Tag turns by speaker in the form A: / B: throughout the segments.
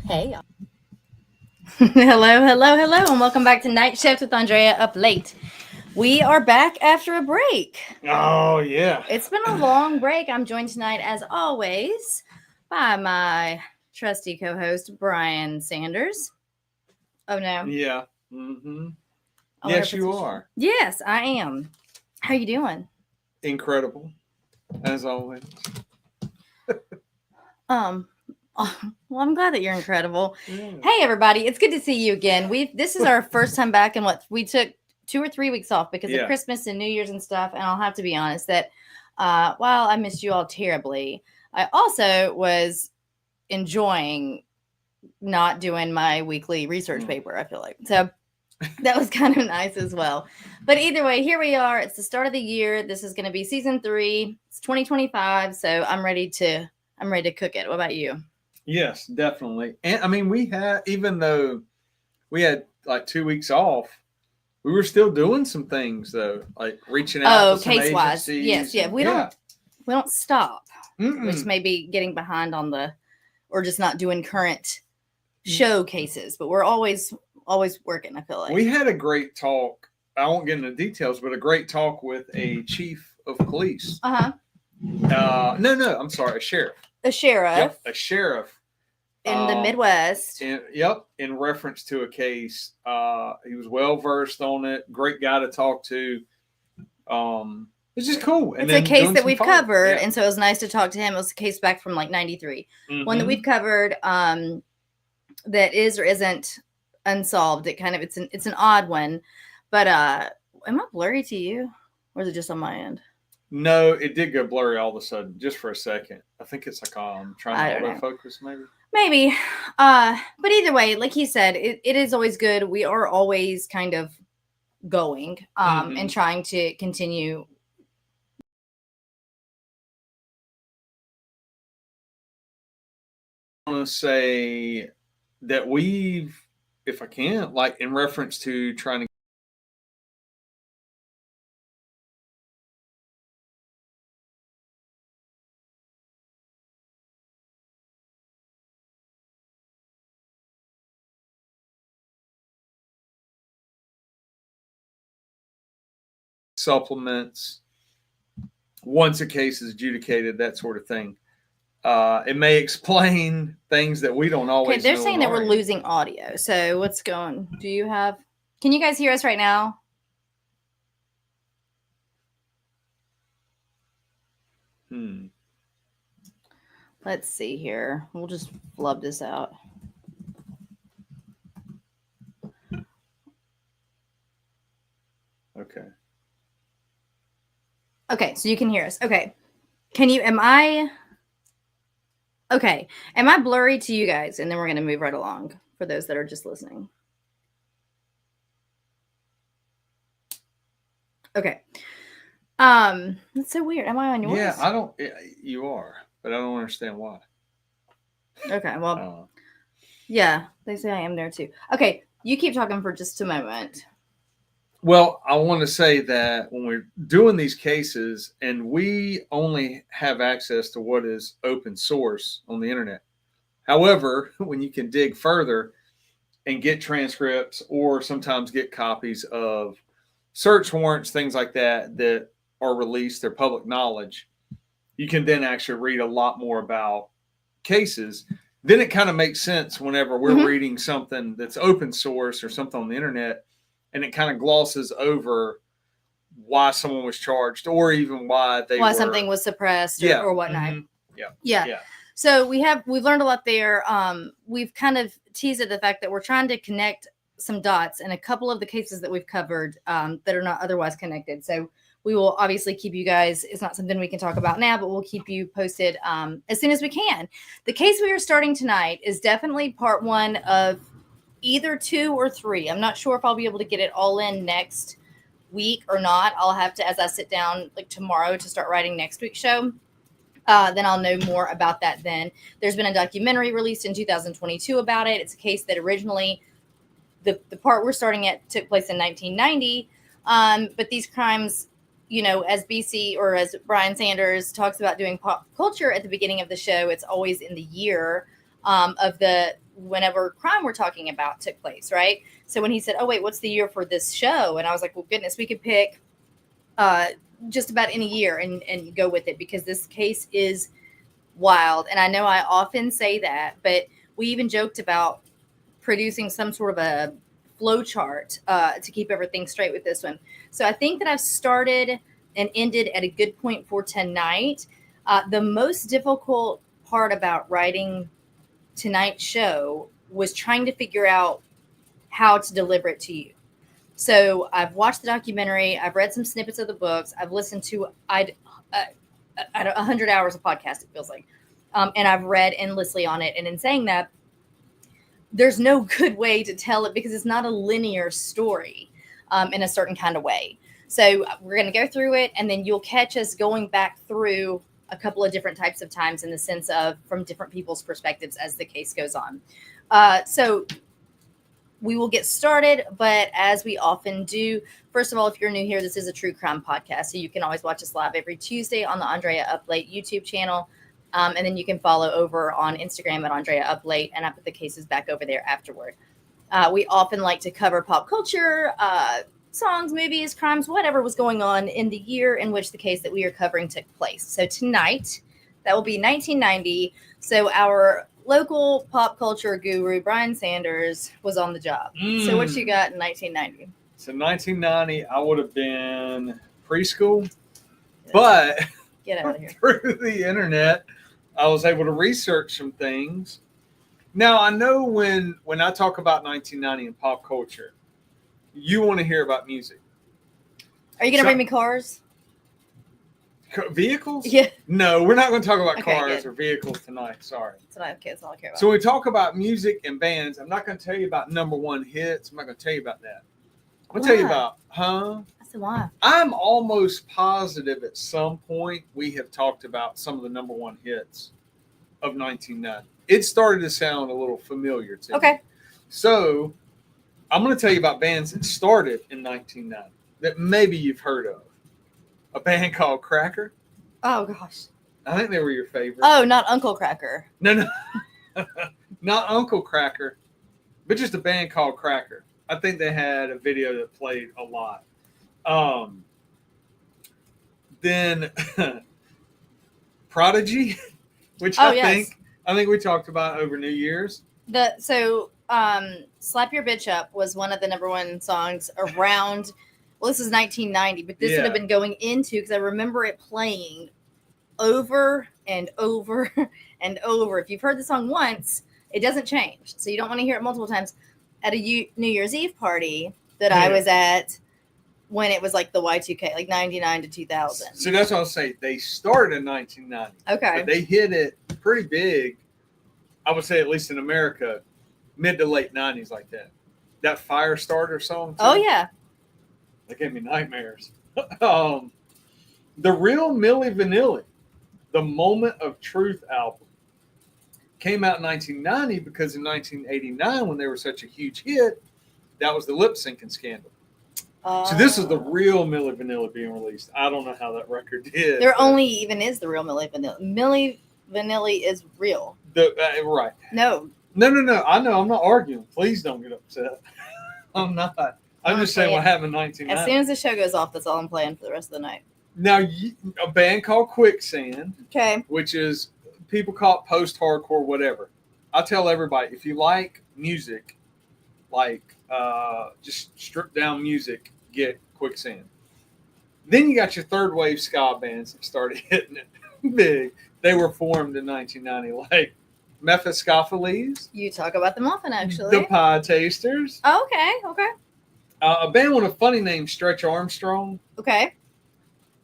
A: Hey. hello, and welcome back to Night Shift with Andrea Up Late. We are back after a break.
B: Oh, yeah.
A: It's been a long break. I'm joined tonight, as always, by my trusty co-host Brian Sanders. Oh no.
B: Yeah. Mm-hmm.
A: I wonder if
B: Yes,
A: it's
B: you
A: a
B: are.
A: Yes, I am. How you doing?
B: Incredible, as always.
A: Um. Well, I'm glad that you're incredible.
B: Yeah.
A: Hey, everybody! It's good to see you again. This is our first time back, and we took 2 or 3 weeks off because of
B: Yeah.
A: Christmas and New Year's and stuff. And I'll have to be honest that while I missed you all terribly, I also was enjoying not doing my weekly research paper. I feel like so that was kind of nice as well. But either way, here we are. It's the start of the year. This is going to be season 3. It's 2025, so I'm ready to cook it. What about you?
B: Yes, definitely. And I mean, even though we had like 2 weeks off, we were still doing some things though, like reaching out to some
A: Case wise,
B: agencies.
A: yes, yeah. We don't stop.
B: Mm-mm.
A: We just maybe getting behind on or just not doing current show cases, but we're always working. I feel like
B: We had a great talk. I won't get into details, but a great talk with a chief of police. No, I'm sorry, a sheriff.
A: A sheriff.
B: Yep, a sheriff
A: in the Midwest.
B: In reference to a case. He was well versed on it. Great guy to talk to. It's just cool.
A: And it's a case that we've covered, and so it was nice to talk to him. It was a case back from like '93, one that we've covered. That is or isn't unsolved. It's an odd one, but am I blurry to you, or is it just on my end?
B: No, it did go blurry all of a sudden, just for a second. I think it's like trying to autofocus,
A: maybe. But either way, like he said, it is always good. We are always kind of going and trying to continue.
B: I want to say that if I can, like in reference to trying to supplements once a case is adjudicated, that sort of thing. It may explain things that we don't always.
A: Okay, they're saying that we're losing audio. So what's going? Can you guys hear us right now? Let's see here. We'll just flub this out.
B: Okay.
A: Okay, so you can hear us. Okay. Am I blurry to you guys? And then we're going to move right along for those that are just listening. Okay. That's so weird. Am I on yours?
B: Yeah, you are, but I don't understand why.
A: Okay, well, yeah, they say I am there too. Okay, you keep talking for just a moment.
B: Well, I want to say that when we're doing these cases, and we only have access to what is open source on the internet. However, when you can dig further and get transcripts or sometimes get copies of search warrants, things like that are released, they're public knowledge, you can then actually read a lot more about cases. Then it kind of makes sense whenever we're reading something that's open source or something on the internet, and it kind of glosses over why someone was charged or even why
A: something was suppressed or whatnot. Yeah. So we've learned a lot there. We've kind of teased at the fact that we're trying to connect some dots in a couple of the cases that we've covered that are not otherwise connected. So we will obviously keep you guys. It's not something we can talk about now, but we'll keep you posted as soon as we can. The case we are starting tonight is definitely part 1 of either 2 or 3. I'm not sure if I'll be able to get it all in next week or not. I'll have to, as I sit down like tomorrow to start writing next week's show, then I'll know more about that then. There's been a documentary released in 2022 about it. It's a case that originally, the part we're starting at took place in 1990. But these crimes, as BC or as Brian Sanders talks about doing pop culture at the beginning of the show, it's always in the year of the whenever crime we're talking about took place, right? So when he said, oh, wait, what's the year for this show? And I was like, well, goodness, we could pick just about any year and go with it, because this case is wild. And I know I often say that, but we even joked about producing some sort of a flow chart to keep everything straight with this one. So I think that I've started and ended at a good point for tonight. The most difficult part about writing tonight's show was trying to figure out how to deliver it to you. So I've watched the documentary, I've read some snippets of the books, I've listened to 100 hours of podcast, it feels like, and I've read endlessly on it. And in saying that, there's no good way to tell it, because it's not a linear story in a certain kind of way. So we're going to go through it, and then you'll catch us going back through a couple of different types of times, in the sense of from different people's perspectives as the case goes on. So we will get started, but as we often do, first of all, if you're new here, this is a true crime podcast, so you can always watch us live every Tuesday on the Andrea Up Late YouTube channel. And then you can follow over on Instagram at Andrea Up Late, and I put the cases back over there afterward. We often like to cover pop culture, songs, movies, crimes, whatever was going on in the year in which the case that we are covering took place. So tonight, that will be 1990. So our local pop culture guru, Brian Sanders, was on the job. So what you got in 1990?
B: So 1990, I would have been preschool, but
A: get out of here.
B: Through the internet, I was able to research some things. Now, I know when I talk about 1990 and pop culture, you want to hear about music.
A: Are you going to bring me cars?
B: Vehicles?
A: Yeah.
B: No, we're not going to talk about cars
A: good.
B: or vehicles tonight. Sorry.
A: That's all I care about.
B: So when we talk about music and bands, I'm not going to tell you about number one hits. I'm not going to tell you about that. I'm going to tell you about,
A: I said, why?
B: I'm almost positive at some point we have talked about some of the number one hits of 1990. It started to sound a little familiar to me.
A: Okay.
B: So I'm going to tell you about bands that started in 1990 that maybe you've heard of. A band called Cracker.
A: Oh, gosh.
B: I think they were your favorite.
A: Oh, not Uncle Cracker.
B: No. Not Uncle Cracker, but just a band called Cracker. I think they had a video that played a lot. Then Prodigy, which I think we talked about over New Year's.
A: Slap Your Bitch Up was one of the number one songs around. Well, this is 1990, but this would have been going into, because I remember it playing over and over and over. If you've heard the song once, it doesn't change. So you don't want to hear it multiple times. At a New Year's Eve party that I was at when it was like the Y2K, like 99 to 2000.
B: So that's what I'll say. They started in 1990.
A: Okay.
B: But they hit it pretty big, I would say, at least in America, mid to late 90s like that. That Firestarter song, too.
A: Oh, yeah.
B: That gave me nightmares. The Real Milli Vanilli, the Moment of Truth album, came out in 1990 because in 1989, when they were such a huge hit, that was the lip syncing scandal. So this is the real Milli Vanilli being released. I don't know how that record did.
A: There only even is the real Milli Vanilli. Milli Vanilli is real.
B: Right.
A: No.
B: I know. I'm not arguing. Please don't get upset. I'm not. I'm just saying what happened in 1990.
A: As soon as the show goes off, that's all I'm playing for the rest of the night.
B: Now, a band called Quicksand, which is, people call it post-hardcore, whatever. I tell everybody, if you like music, like just stripped down music, get Quicksand. Then you got your third wave ska bands that started hitting it big. They were formed in 1990, like Mephistopheles.
A: You talk about them often, actually.
B: The Pie Tasters.
A: Oh, okay.
B: A band with a funny name, Stretch Armstrong.
A: Okay.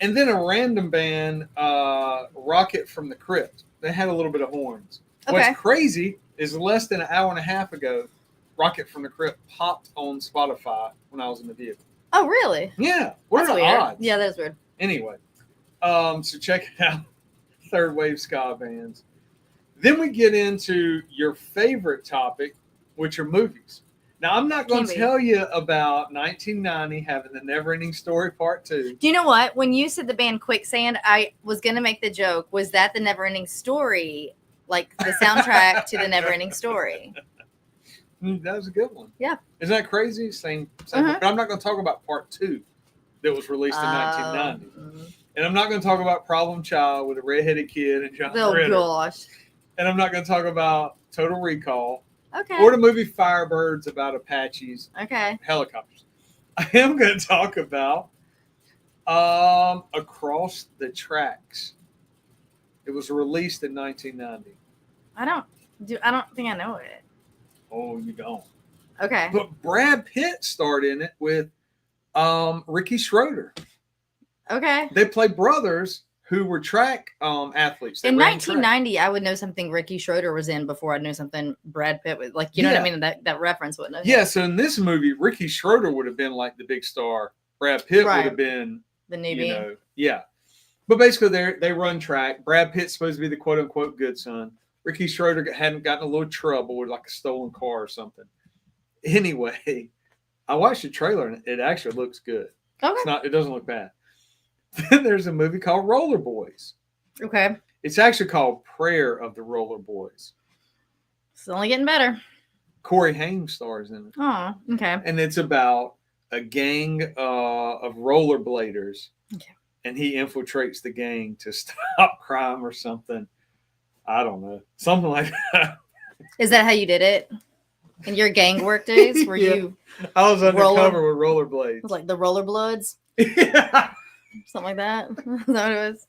B: And then a random band, Rocket from the Crypt. They had a little bit of horns. Okay. What's crazy is less than an hour and a half ago, Rocket from the Crypt popped on Spotify when I was in the vehicle.
A: Oh, really?
B: Yeah. What are the odds?
A: Yeah, that is weird.
B: Anyway, so check it out. Third wave ska bands. Then we get into your favorite topic, which are movies. Now, I'm not going to tell you about 1990 having the Never Ending Story Part 2.
A: Do you know what? When you said the band Quicksand, I was going to make the joke, was that the Never Ending Story, like the soundtrack to the Never Ending Story?
B: That was a good one.
A: Yeah.
B: Isn't that crazy? Same. But I'm not going to talk about part 2 that was released in 1990. And I'm not going to talk about Problem Child with a redheaded kid and John Ritter.
A: Oh, gosh.
B: And I'm not going to talk about Total Recall.
A: Okay.
B: Or the movie Firebirds about Apaches.
A: Okay.
B: Helicopters. I am going to talk about Across the Tracks. It was released in 1990.
A: I don't think I know it.
B: Oh, you don't.
A: Okay.
B: But Brad Pitt starred in it with Ricky Schroeder.
A: Okay.
B: They play brothers who were track athletes.
A: In 1990, I would know something Ricky Schroeder was in before I'd know something Brad Pitt was. Like, you know what I mean? That reference wouldn't have.
B: Yeah, so in this movie, Ricky Schroeder would have been like the big star. Brad Pitt would have been
A: the newbie.
B: Yeah. But basically, they run track. Brad Pitt's supposed to be the quote-unquote good son. Ricky Schroeder hadn't gotten a little trouble with like a stolen car or something. Anyway, I watched the trailer and it actually looks good.
A: Okay.
B: It doesn't look bad. Then there's a movie called Roller Boys.
A: Okay.
B: It's actually called Prayer of the Roller Boys.
A: It's only getting better.
B: Corey Haim stars in it.
A: Oh, okay.
B: And it's about a gang of rollerbladers.
A: Okay.
B: And he infiltrates the gang to stop crime or something. I don't know. Something like that.
A: Is that how you did it? In your gang work days? Were you...
B: I was undercover with rollerblades.
A: It was like the Rollerbloods?
B: Yeah.
A: Something like that? Is that what it was?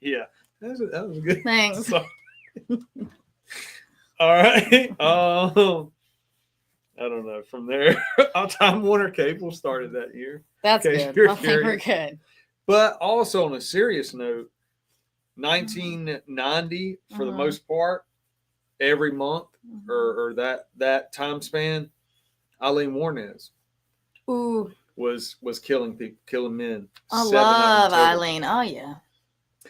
B: Yeah. That was good.
A: Thanks.
B: So, all right. I don't know. From there, Time Warner Cable started that year.
A: That's good. I think we're good.
B: But also on a serious note, 1990 for the most part, every month or that time span, Eileen Warnes was killing people, killing men.
A: I love Eileen. Oh yeah.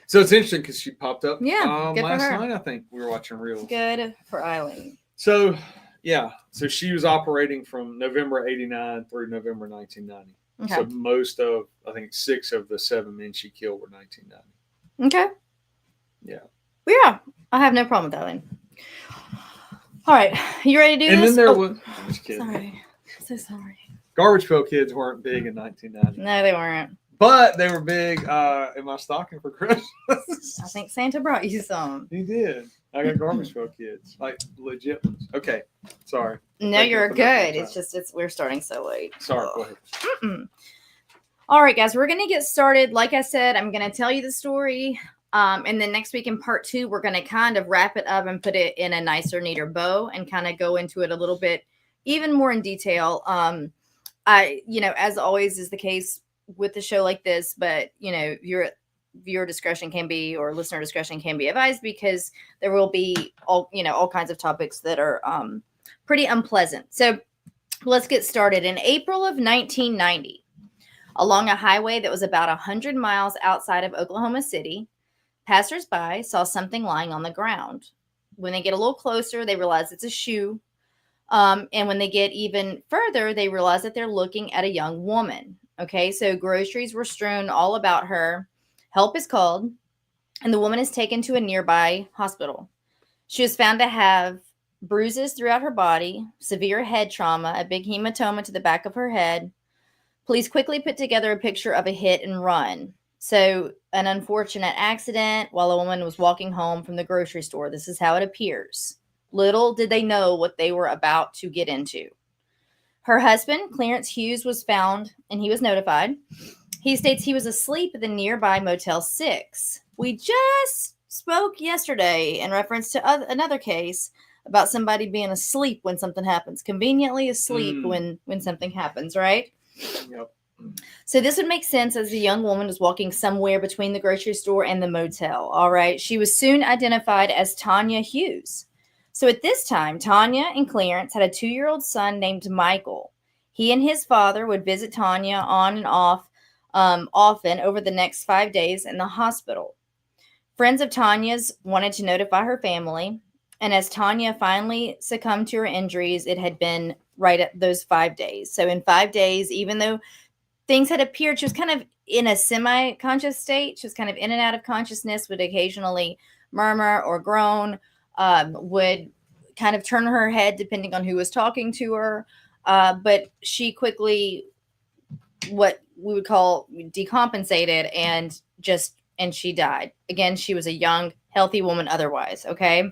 B: So it's interesting because she popped up.
A: Yeah, good
B: last
A: for her.
B: night I think we were watching reels.
A: Good for Eileen.
B: So yeah, so she was operating from November '89 through November 1990. Okay. So most of, I think 6 of the 7 men she killed were 1990.
A: Okay.
B: Yeah.
A: Well, yeah, I have no problem with Eileen. All right, you ready to do this?
B: And then there was. I'm just kidding.
A: Sorry, so sorry.
B: Garbage Pail Kids weren't big in 1990.
A: No, they weren't.
B: But they were big in my stocking for Christmas.
A: I think Santa brought you some.
B: He did. I got Garbage Pail Kids, like legit ones. Okay, sorry.
A: No, you're good. It's just we're starting so late.
B: Sorry. Go ahead.
A: All right, guys, we're gonna get started. Like I said, I'm gonna tell you the story, and then next week in part 2, we're gonna kind of wrap it up and put it in a nicer, neater bow, and kind of go into it a little bit, even more in detail. As always is the case with the show like this, but viewer discretion can be, or listener discretion can be advised, because there will be all kinds of topics that are pretty unpleasant. So let's get started. In April of 1990, along a highway that was about 100 miles outside of Oklahoma City, passersby saw something lying on the ground. When they get a little closer, they realize it's a shoe. And when they get even further, they realize that they're looking at a young woman. Okay, so groceries were strewn all about her. Help is called, and the woman is taken to a nearby hospital. She was found to have bruises throughout her body, severe head trauma, a big hematoma to the back of her head. Police quickly put together a picture of a hit and run. So an unfortunate accident while a woman was walking home from the grocery store. This is how it appears. Little did they know what they were about to get into. Her husband, Clarence Hughes, was found and he was notified. He states he was asleep at the nearby Motel 6. We just spoke yesterday in reference to another case about somebody being asleep when something happens. Conveniently asleep when something happens, right?
B: Yep.
A: So this would make sense, as the young woman was walking somewhere between the grocery store and the motel. All right. She was soon identified as Tonya Hughes. So at this time, Tonya and Clarence had a 2-year-old son named Michael. He and his father would visit Tonya on and off often over the next 5 days in the hospital. Friends of Tonya's wanted to notify her family, and as Tonya finally succumbed to her injuries, it had been right at those 5 days. So in 5 days, even though things had appeared, she was kind of in a semi-conscious state. She was kind of in and out of consciousness, would occasionally murmur or groan, would kind of turn her head depending on who was talking to her. But she quickly, what we would call, decompensated and she died. Again, she was a young, healthy woman otherwise. Okay.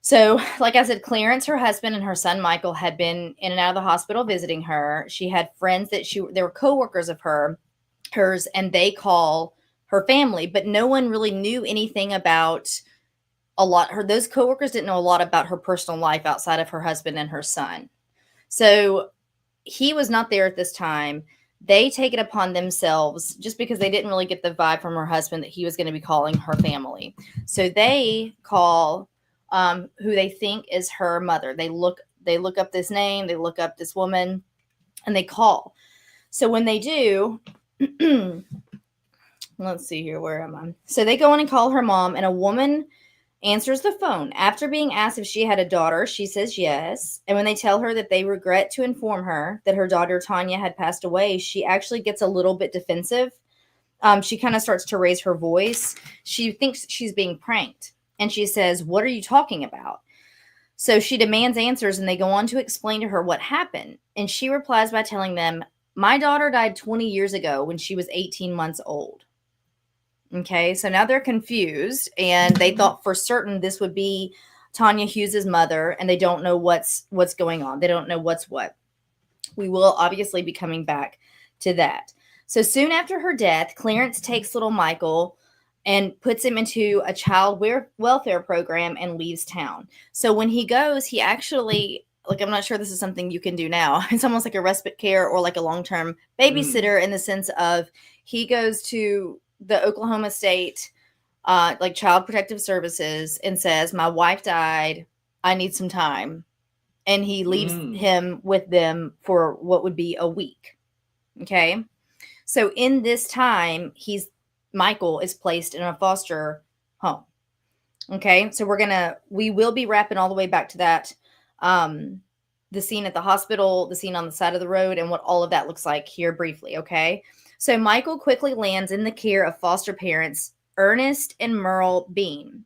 A: So, like I said, Clarence, her husband, and her son Michael had been in and out of the hospital visiting her. She had friends that they were coworkers of hers, and they call her family, but no one really knew anything about those coworkers didn't know a lot about her personal life outside of her husband and her son. So he was not there at this time. They take it upon themselves, just because they didn't really get the vibe from her husband that he was going to be calling her family. So they call who they think is her mother. They look up this name, they look up this woman, and they call. So when they do, let's see here, where am I? So they go in and call her mom, and a woman answers the phone. After being asked if she had a daughter, she says yes. And when they tell her that they regret to inform her that her daughter Tonya had passed away, she actually gets a little bit defensive. She kind of starts to raise her voice. She thinks she's being pranked. And she says, "What are you talking about?" So she demands answers, and they go on to explain to her what happened. And she replies by telling them, "My daughter died 20 years ago when she was 18 months old." Okay, so now they're confused, and they thought for certain this would be Tonya Hughes's mother, and they don't know what's going on. They don't know what's what. We will obviously be coming back to that. So soon after her death, Clarence takes little Michael and puts him into a child welfare program and leaves town. So when he goes, he actually, like, I'm not sure this is something you can do now. It's almost like a respite care or like a long-term babysitter in the sense of he goes to the Oklahoma State, like Child Protective Services, and says, "My wife died. I need some time." And he leaves him with them for what would be a week. Okay. So in this time, Michael is placed in a foster home. Okay. So we will be wrapping all the way back to that. The scene at the hospital, the scene on the side of the road, and what all of that looks like here briefly. Okay. So Michael quickly lands in the care of foster parents, Ernest and Merle Bean.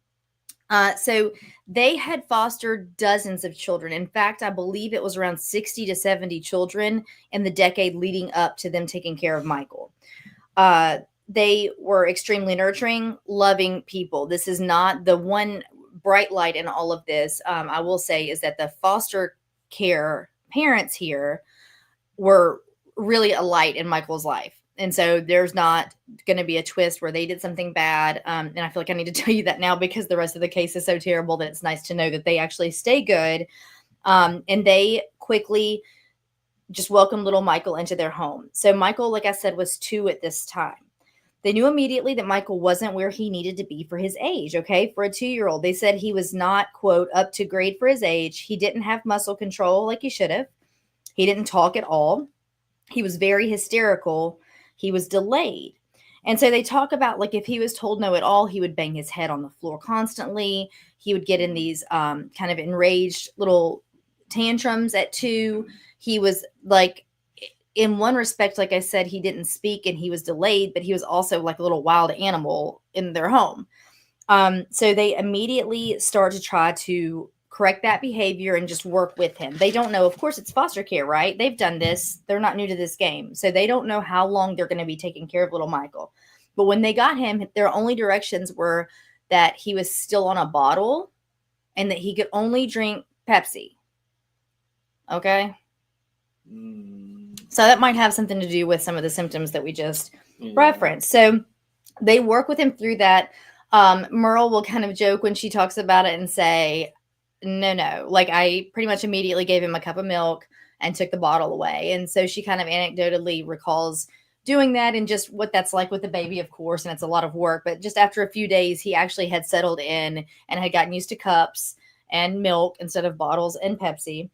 A: So they had fostered dozens of children. In fact, I believe it was around 60 to 70 children in the decade leading up to them taking care of Michael. They were extremely nurturing, loving people. This is not the one bright light in all of this. I will say is that the foster care parents here were really a light in Michael's life. And so there's not going to be a twist where they did something bad. And I feel like I need to tell you that now because the rest of the case is so terrible that it's nice to know that they actually stay good. And they quickly just welcomed little Michael into their home. So Michael, like I said, was 2 at this time. They knew immediately that Michael wasn't where he needed to be for his age. Okay. For a 2-year-old, they said he was not, quote, up to grade for his age. He didn't have muscle control like he should have. He didn't talk at all. He was very hysterical. He was delayed. And so they talk about, like, if he was told no at all, he would bang his head on the floor constantly. He would get in these kind of enraged little tantrums at 2. He was like, in one respect, like I said, he didn't speak and he was delayed, but he was also like a little wild animal in their home. So they immediately start to try to correct that behavior and just work with him. They don't know, of course, it's foster care, right? They've done this. They're not new to this game. So they don't know how long they're going to be taking care of little Michael. But when they got him, their only directions were that he was still on a bottle and that he could only drink Pepsi. Okay. So that might have something to do with some of the symptoms that we just referenced. So they work with him through that. Merle will kind of joke when she talks about it and say, no, like I pretty much immediately gave him a cup of milk and took the bottle away. And so she kind of anecdotally recalls doing that and just what that's like with the baby, of course. And it's a lot of work, but just after a few days, he actually had settled in and had gotten used to cups and milk instead of bottles and Pepsi.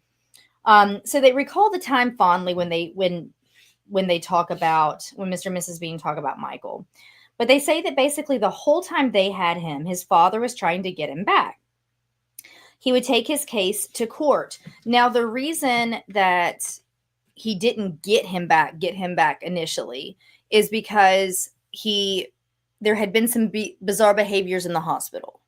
A: So they recall the time fondly when they talk about, when Mr. and Mrs. Bean talk about Michael, but they say that basically the whole time they had him, his father was trying to get him back. He would take his case to court. Now, the reason that he didn't get him back initially is because there had been some bizarre behaviors in the hospital.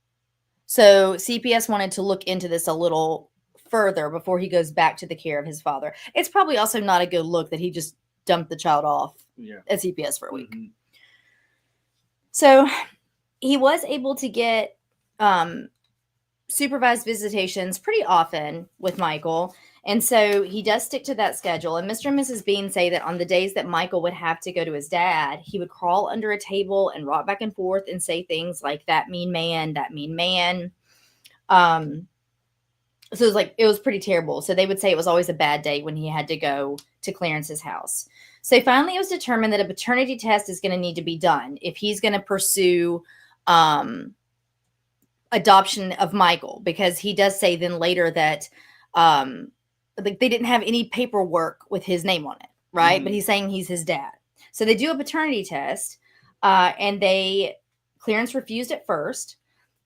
A: So CPS wanted to look into this a little further before he goes back to the care of his father. It's probably also not a good look that he just dumped the child off at CPS for a week. Mm-hmm. So he was able to get supervised visitations pretty often with Michael. And so he does stick to that schedule. And Mr. and Mrs. Bean say that on the days that Michael would have to go to his dad, he would crawl under a table and rock back and forth and say things like, that mean man, that mean man. So it was pretty terrible. So they would say it was always a bad day when he had to go to Clarence's house. So finally it was determined that a paternity test is going to need to be done if he's going to pursue adoption of Michael, because he does say then later that they didn't have any paperwork with his name on it, right? Mm-hmm. But he's saying he's his dad. So they do a paternity test, and Clarence refused at first,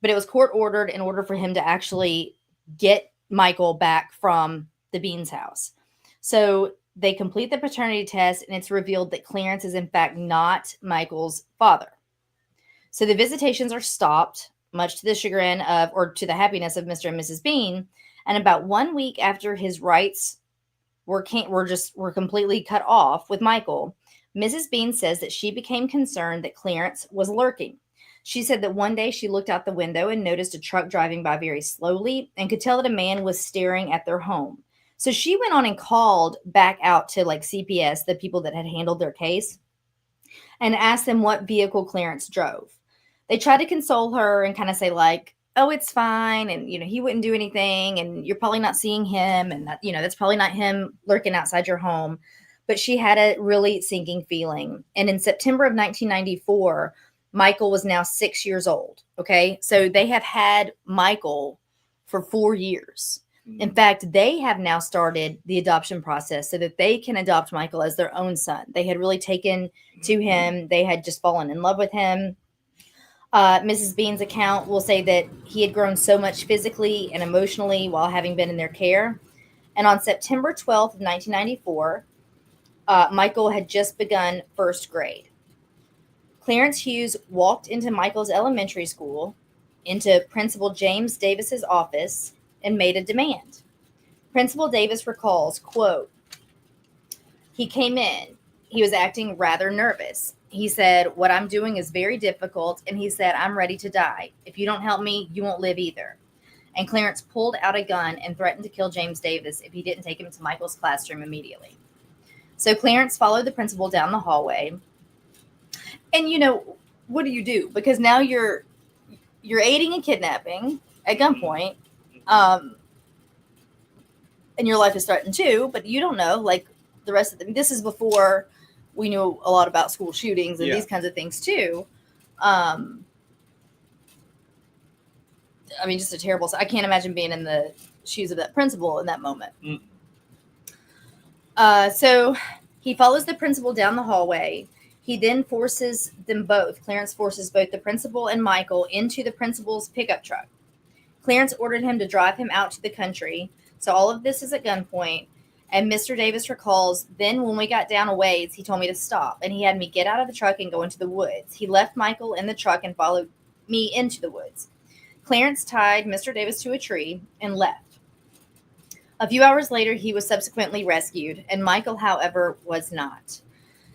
A: but it was court ordered in order for him to actually get Michael back from the Beans house. So they complete the paternity test, and it's revealed that Clarence is in fact not Michael's father. So the visitations are stopped, much to the chagrin of, or to the happiness of Mr. and Mrs. Bean. And about 1 week after his rights were completely cut off with Michael, Mrs. Bean says that she became concerned that Clarence was lurking. She said that one day she looked out the window and noticed a truck driving by very slowly and could tell that a man was staring at their home. So she went on and called back out to CPS, the people that had handled their case, and asked them what vehicle Clarence drove. They tried to console her and kind of say oh, it's fine. And, he wouldn't do anything, and you're probably not seeing him. And that, that's probably not him lurking outside your home. But she had a really sinking feeling. And in September of 1994, Michael was now 6 years old. Okay. So they have had Michael for 4 years. Mm-hmm. In fact, they have now started the adoption process so that they can adopt Michael as their own son. They had really taken to him. They had just fallen in love with him. Mrs. Bean's account will say that he had grown so much physically and emotionally while having been in their care. And on September 12th of 1994, Michael had just begun first grade. Clarence Hughes walked into Michael's elementary school, into Principal James Davis's office, and made a demand. Principal Davis recalls, quote, he came in. He was acting rather nervous. He said, what I'm doing is very difficult. And he said, I'm ready to die. If you don't help me, you won't live either. And Clarence pulled out a gun and threatened to kill James Davis if he didn't take him to Michael's classroom immediately. So Clarence followed the principal down the hallway. And, what do you do? Because now you're aiding and kidnapping at gunpoint. And your life is threatened too, but you don't know, the rest of them. This is before we knew a lot about school shootings and these kinds of things too. Just a terrible. I can't imagine being in the shoes of that principal in that moment. So he follows the principal down the hallway. He then forces them both. Clarence forces both the principal and Michael into the principal's pickup truck. Clarence ordered him to drive him out to the country. So all of this is at gunpoint. And Mr. Davis recalls, then when we got down a ways, he told me to stop. And he had me get out of the truck and go into the woods. He left Michael in the truck and followed me into the woods. Clarence tied Mr. Davis to a tree and left. A few hours later, he was subsequently rescued. And Michael, however, was not.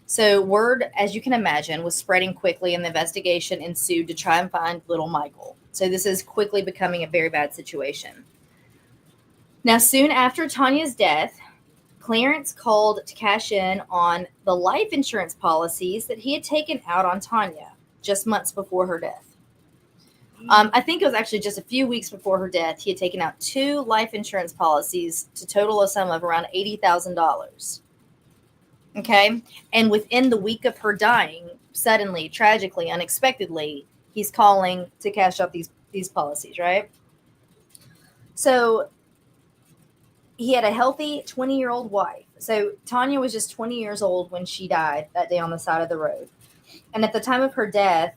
A: So word, as you can imagine, was spreading quickly, and the investigation ensued to try and find little Michael. So this is quickly becoming a very bad situation. Now, soon after Tonya's death, Clarence called to cash in on the life insurance policies that he had taken out on Tonya just months before her death. I think it was actually just a few weeks before her death. He had taken out 2 life insurance policies to total a sum of around $80,000. Okay. And within the week of her dying, suddenly, tragically, unexpectedly, he's calling to cash out these policies, right? So he had a healthy 20-year-old wife. So Tonya was just 20 years old when she died that day on the side of the road. And at the time of her death,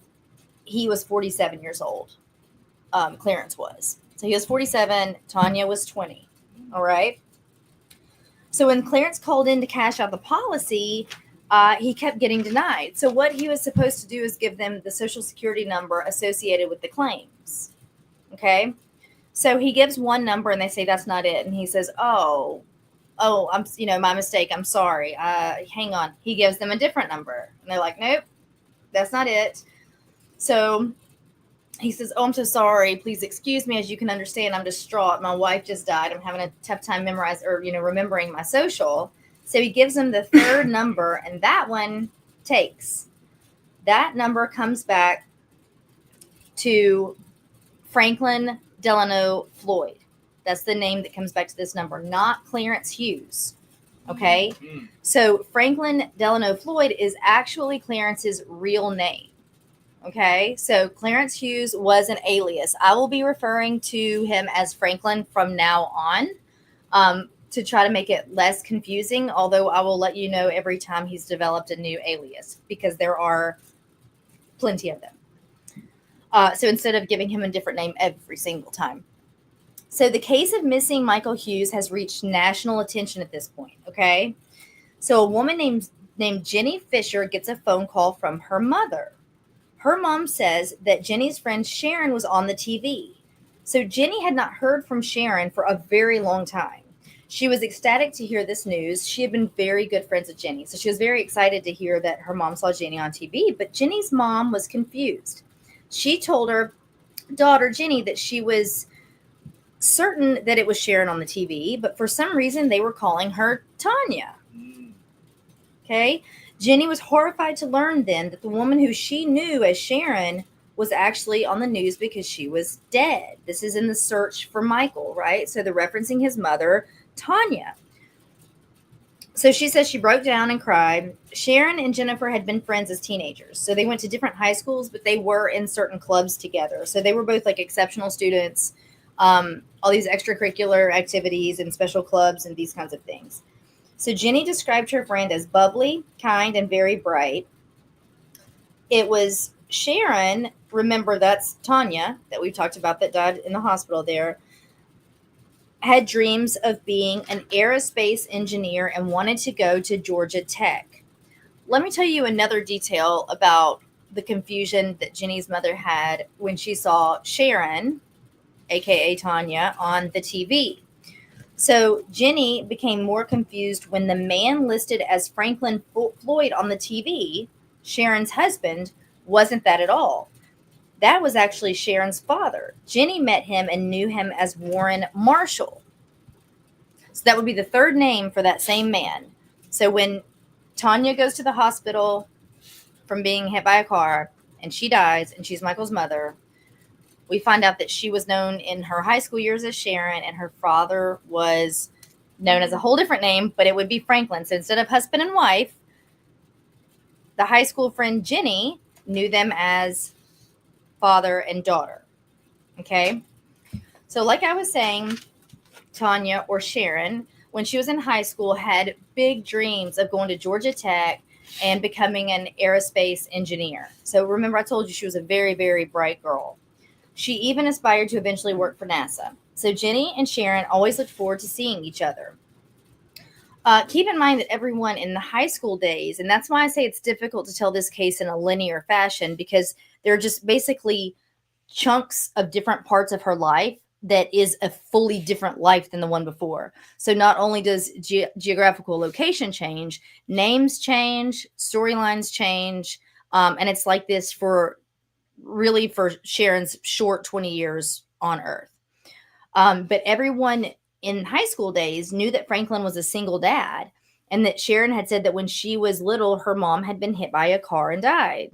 A: he was 47 years old. Clarence was. So he was 47. Tonya was 20. All right. So when Clarence called in to cash out the policy, he kept getting denied. So what he was supposed to do is give them the Social Security number associated with the claims. Okay. So he gives one number and they say that's not it. And he says, oh, I'm, my mistake. I'm sorry. Hang on. He gives them a different number. And they're like, nope, that's not it. So he says, oh, I'm so sorry. Please excuse me. As you can understand, I'm distraught. My wife just died. I'm having a tough time remembering my social. So he gives them the third number, and that one takes. That number comes back to Franklin Delano Floyd. That's the name that comes back to this number, not Clarence Hughes. Okay? Mm-hmm. So Franklin Delano Floyd is actually Clarence's real name. Okay? So Clarence Hughes was an alias. I will be referring to him as Franklin from now on to try to make it less confusing, although I will let you know every time he's developed a new alias because there are plenty of them. So instead of giving him a different name every single time. So the case of missing Michael Hughes has reached national attention at this point, okay? So a woman named Jenny Fisher gets a phone call from her mother. Her mom says that Jenny's friend Sharon was on the TV. So Jenny had not heard from Sharon for a very long time. She was ecstatic to hear this news. She had been very good friends with Jenny. So she was very excited to hear that her mom saw Jenny on TV. But Jenny's mom was confused. She told her daughter, Jenny, that she was certain that it was Sharon on the TV, but for some reason they were calling her Tonya. Okay. Jenny was horrified to learn then that the woman who she knew as Sharon was actually on the news because she was dead. This is in the search for Michael, right? So they're referencing his mother, Tonya. So she says she broke down and cried. Sharon and Jennifer had been friends as teenagers. So they went to different high schools, but they were in certain clubs together. So they were both like exceptional students, all these extracurricular activities and special clubs and these kinds of things. So Jenny described her friend as bubbly, kind, and very bright. It was Sharon, remember that's Tonya that we've talked about that died in the hospital there, had dreams of being an aerospace engineer and wanted to go to Georgia Tech. Let me tell you another detail about the confusion that Jenny's mother had when she saw Sharon, aka Tonya, on the TV. So Jenny became more confused when the man listed as Franklin Floyd on the TV, Sharon's husband, wasn't that at all. That was actually Sharon's father. Jenny met him and knew him as Warren Marshall. So that would be the third name for that same man. So when Tonya goes to the hospital from being hit by a car and she dies and she's Michael's mother, we find out that she was known in her high school years as Sharon and her father was known as a whole different name, but it would be Franklin. So instead of husband and wife, the high school friend Jenny knew them as father and daughter. Okay. So like I was saying, Tonya or Sharon, when she was in high school, had big dreams of going to Georgia Tech and becoming an aerospace engineer. So remember I told you she was a very, very bright girl. She even aspired to eventually work for NASA. So Jenny and Sharon always looked forward to seeing each other. Keep in mind that everyone in the high school days, and that's why I say it's difficult to tell this case in a linear fashion, because they're just basically chunks of different parts of her life that is a fully different life than the one before. So not only does geographical location change, names change, storylines change, and it's like this for Sharon's short 20 years on Earth. But everyone in high school days knew that Franklin was a single dad and that Sharon had said that when she was little, her mom had been hit by a car and died.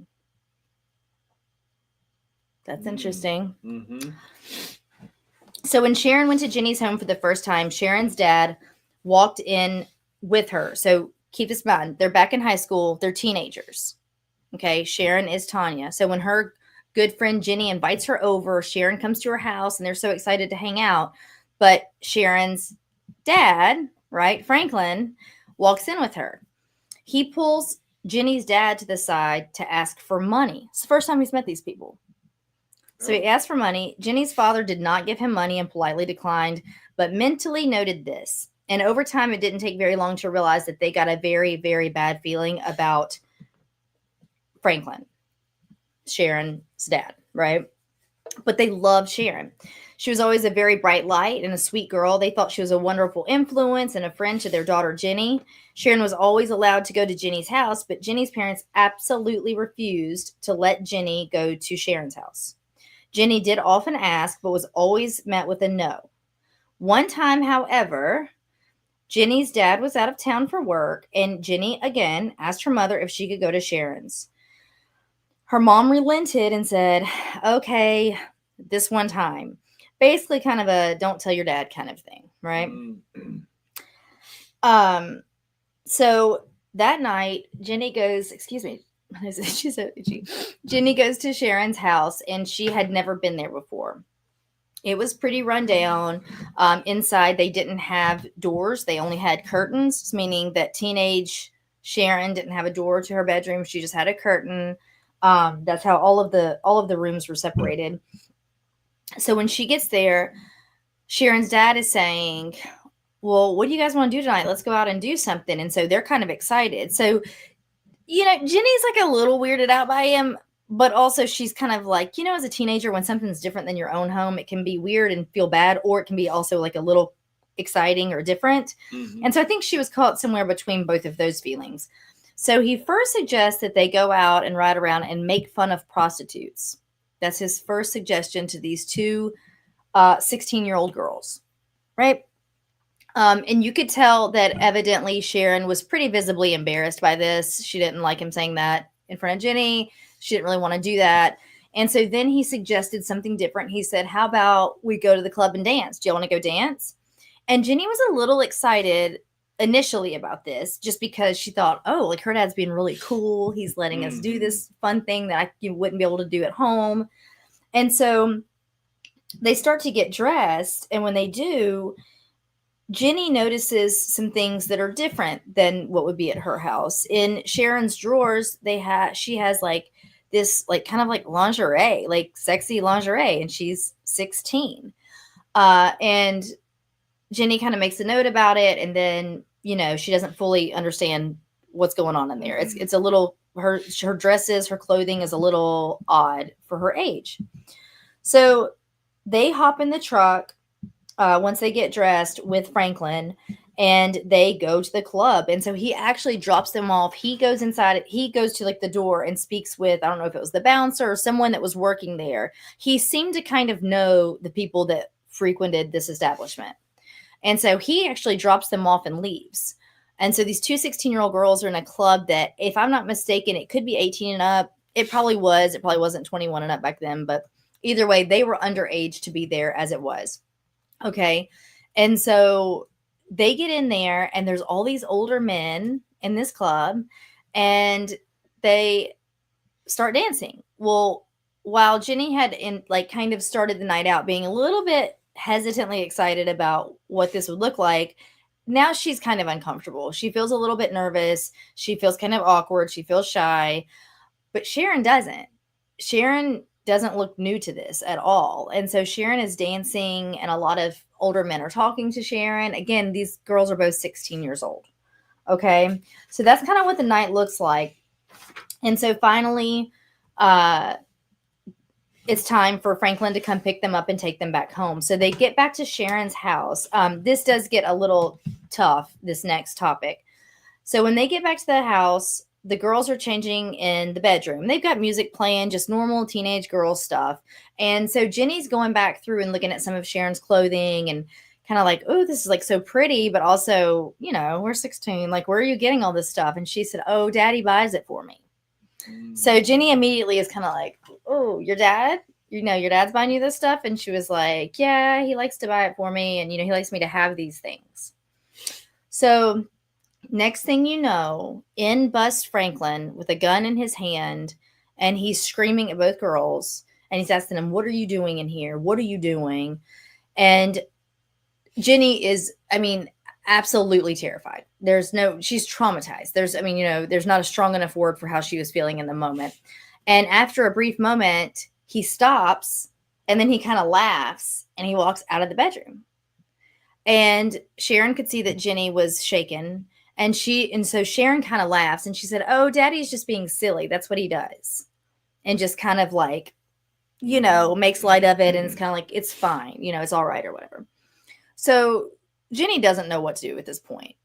A: That's interesting. Mm-hmm. So when Sharon went to Jenny's home for the first time, Sharon's dad walked in with her. So keep this in mind. They're back in high school. They're teenagers. Okay. Sharon is Tonya. So when her good friend Jenny invites her over, Sharon comes to her house and they're so excited to hang out. But Sharon's dad, right, Franklin, walks in with her. He pulls Jenny's dad to the side to ask for money. It's the first time he's met these people. So he asked for money. Jenny's father did not give him money and politely declined, but mentally noted this. And over time, it didn't take very long to realize that they got a very, very bad feeling about Franklin, Sharon's dad, right? but they loved Sharon. She was always a very bright light and a sweet girl. They thought she was a wonderful influence and a friend to their daughter, Jenny. Sharon was always allowed to go to Jenny's house, but Jenny's parents absolutely refused to let Jenny go to Sharon's house. Jenny did often ask, but was always met with a no. One time, however, Jenny's dad was out of town for work, and Jenny again asked her mother if she could go to Sharon's. Her mom relented and said, okay, this one time. Basically kind of a don't tell your dad kind of thing, right? So that night, Jenny goes, excuse me, she's so itchy. Jenny goes to Sharon's house, and she had never been there before. It was pretty run down. Inside, they didn't have doors. They only had curtains, meaning that teenage Sharon didn't have a door to her bedroom. She just had a curtain. That's how all of the rooms were separated. So when she gets there, Sharon's dad is saying, well, what do you guys want to do tonight? Let's go out and do something. And so they're kind of excited. So, Jenny's like a little weirded out by him, but also she's kind of like, as a teenager, when something's different than your own home, it can be weird and feel bad, or it can be also like a little exciting or different. Mm-hmm. And so I think she was caught somewhere between both of those feelings. So he first suggests that they go out and ride around and make fun of prostitutes. That's his first suggestion to these two 16-year-old girls, right? And you could tell that evidently Sharon was pretty visibly embarrassed by this. She didn't like him saying that in front of Jenny. She didn't really want to do that. And so then he suggested something different. He said, how about we go to the club and dance? Do you want to go dance? And Jenny was a little excited initially about this, just because she thought, oh, like her dad's being really cool. He's letting us do this fun thing that I wouldn't be able to do at home. And so they start to get dressed. And when they do, Jenny notices some things that are different than what would be at her house. In Sharon's drawers, she has like this, like kind of like lingerie, like sexy lingerie, and she's 16. And Jenny kind of makes a note about it, and then she doesn't fully understand what's going on in there. It's a little, her dresses, her clothing is a little odd for her age. So they hop in the truck once they get dressed with Franklin, and they go to the club. And so he actually drops them off. He goes inside. He goes to like the door and speaks with, I don't know if it was the bouncer or someone that was working there. He seemed to kind of know the people that frequented this establishment. And so he actually drops them off and leaves. And so these two 16-year-old girls are in a club that, if I'm not mistaken, it could be 18 and up. It probably was. It probably wasn't 21 and up back then. But either way, they were underage to be there as it was. Okay. And so they get in there, and there's all these older men in this club, and they start dancing. Well, while Jenny had kind of started the night out being a little bit hesitantly excited about what this would look like, now she's kind of uncomfortable. She feels a little bit nervous. She feels kind of awkward. She feels shy, but Sharon doesn't. Sharon doesn't look new to this at all. And so Sharon is dancing, and a lot of older men are talking to Sharon. Again, these girls are both 16 years old. Okay. So that's kind of what the night looks like. And so finally, it's time for Franklin to come pick them up and take them back home. So they get back to Sharon's house. This does get a little tough, this next topic. So when they get back to the house, the girls are changing in the bedroom. They've got music playing, just normal teenage girl stuff. And so Jenny's going back through and looking at some of Sharon's clothing and kind of like, oh, this is like so pretty, but also, we're 16. Like, where are you getting all this stuff? And she said, oh, Daddy buys it for me. So Jenny immediately is kind of like, oh, your dad? Your dad's buying you this stuff? And she was like, yeah, he likes to buy it for me. And, he likes me to have these things. So next thing you know, in busts Franklin with a gun in his hand, and he's screaming at both girls, and he's asking them, what are you doing in here? What are you doing? And Jenny is, absolutely terrified. She's traumatized. There's not a strong enough word for how she was feeling in the moment. And after a brief moment, he stops, and then he kind of laughs, and he walks out of the bedroom. And Sharon could see that Jenny was shaken. And so Sharon kind of laughs, and she said, oh, Daddy's just being silly. That's what he does. And just kind of like makes light of it, and it's kind of like, it's fine, it's all right or whatever. So Jenny doesn't know what to do at this point.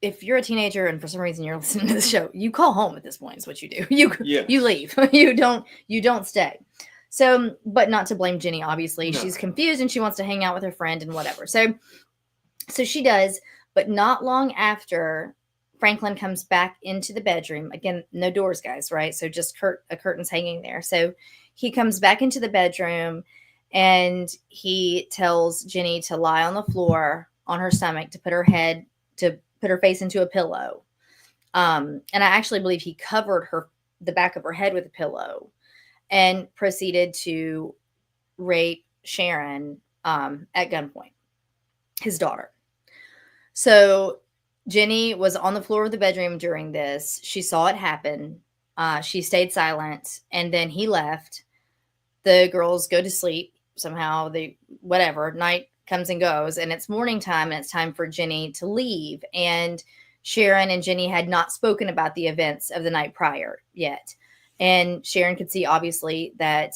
A: If you're a teenager and for some reason you're listening to the show, you call home at this point is what you do. You leave. You don't stay. So, but not to blame Jenny, obviously. No. She's confused and she wants to hang out with her friend and whatever. So she does, but not long after, Franklin comes back into the bedroom. Again, no doors, guys, right? So just a curtain's hanging there. So he comes back into the bedroom and he tells Jenny to lie on the floor on her stomach, to put her face into a pillow. And I actually believe he covered the back of her head with a pillow and proceeded to rape Sharon at gunpoint, his daughter. So Jenny was on the floor of the bedroom during this. She saw it happen. She stayed silent, and then he left. The girls go to sleep. Somehow night comes and goes, and it's morning time, and it's time for Jenny to leave. And Sharon and Jenny had not spoken about the events of the night prior yet. And Sharon could see, obviously, that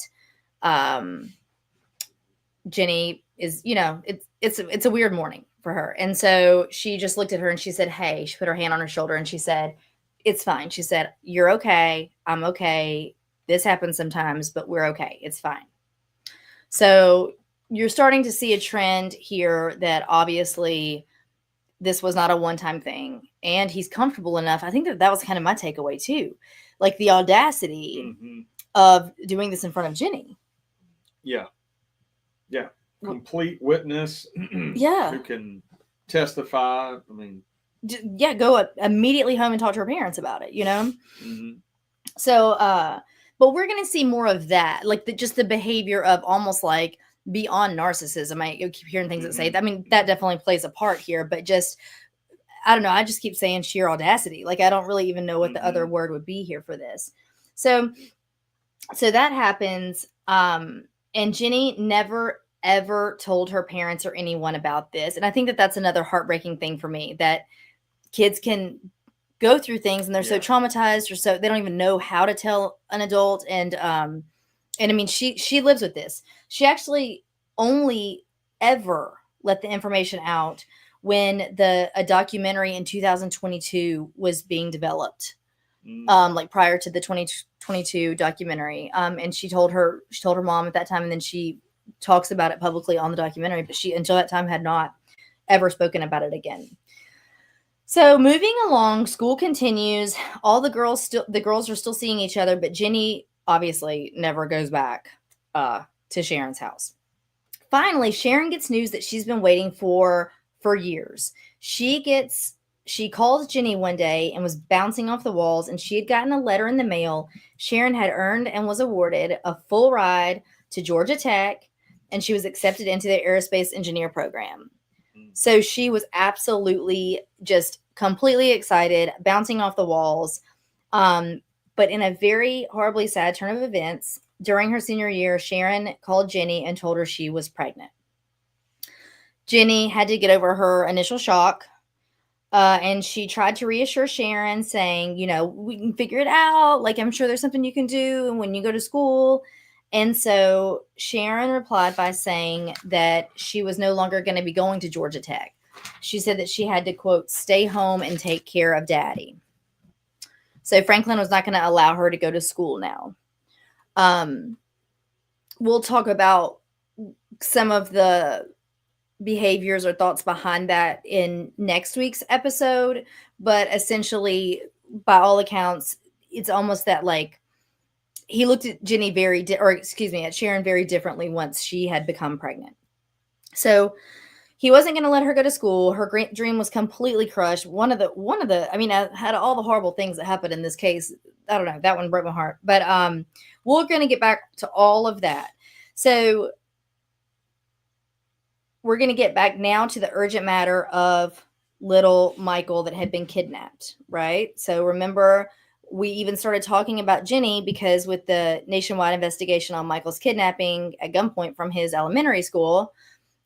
A: Jenny is, it's a weird morning for her. And so she just looked at her and she said, hey, she put her hand on her shoulder and she said, it's fine. She said, you're okay. I'm okay. This happens sometimes, but we're okay. It's fine. So you're starting to see a trend here that obviously this was not a one-time thing. And he's comfortable enough. I think that was kind of my takeaway too. Like the audacity of doing this in front of Jenny.
B: Yeah. Yeah. Complete witness.
A: Yeah.
B: Who can testify. I mean.
A: Yeah. Go immediately home and talk to her parents about it,
B: Mm-hmm.
A: So, but we're going to see more of that. Like just the behavior of almost like beyond narcissism. I keep hearing things that say, I mean, that definitely plays a part here, but just, I don't know. I just keep saying sheer audacity. Like, I don't really even know what the other word would be here for this. So that happens. And Jenny never, ever told her parents or anyone about this. And I think that that's another heartbreaking thing for me, that kids can go through things and they're so traumatized, or so they don't even know how to tell an adult. And I mean, she lives with this. She actually only ever let the information out when a documentary in 2022 was being developed, like prior to the 2022 documentary. And she told her mom at that time, and then she talks about it publicly on the documentary, but she, until that time, had not ever spoken about it again. So moving along, school continues. All the girls are still seeing each other, but Jenny obviously never goes back to Sharon's house. Finally, Sharon gets news that she's been waiting for years. She called Jenny one day and was bouncing off the walls, and she had gotten a letter in the mail. Sharon had earned and was awarded a full ride to Georgia Tech, and she was accepted into the aerospace engineer program. So she was absolutely just completely excited, bouncing off the walls. But in a very horribly sad turn of events, during her senior year, Sharon called Jenny and told her she was pregnant. Jenny had to get over her initial shock. And she tried to reassure Sharon, saying, we can figure it out. Like, I'm sure there's something you can do when you go to school. And so Sharon replied by saying that she was no longer going to be going to Georgia Tech. She said that she had to, quote, stay home and take care of daddy. So Franklin was not going to allow her to go to school now. We'll talk about some of the behaviors or thoughts behind that in next week's episode. But essentially, by all accounts, it's almost that like, he looked at at Sharon very differently once she had become pregnant. So he wasn't going to let her go to school. Her dream was completely crushed. One of the, I mean, I had all the horrible things that happened in this case. I don't know. That one broke my heart, but, we're going to get back to all of that. So we're going to get back now to the urgent matter of little Michael that had been kidnapped, right? So remember, we even started talking about Jenny because with the nationwide investigation on Michael's kidnapping at gunpoint from his elementary school,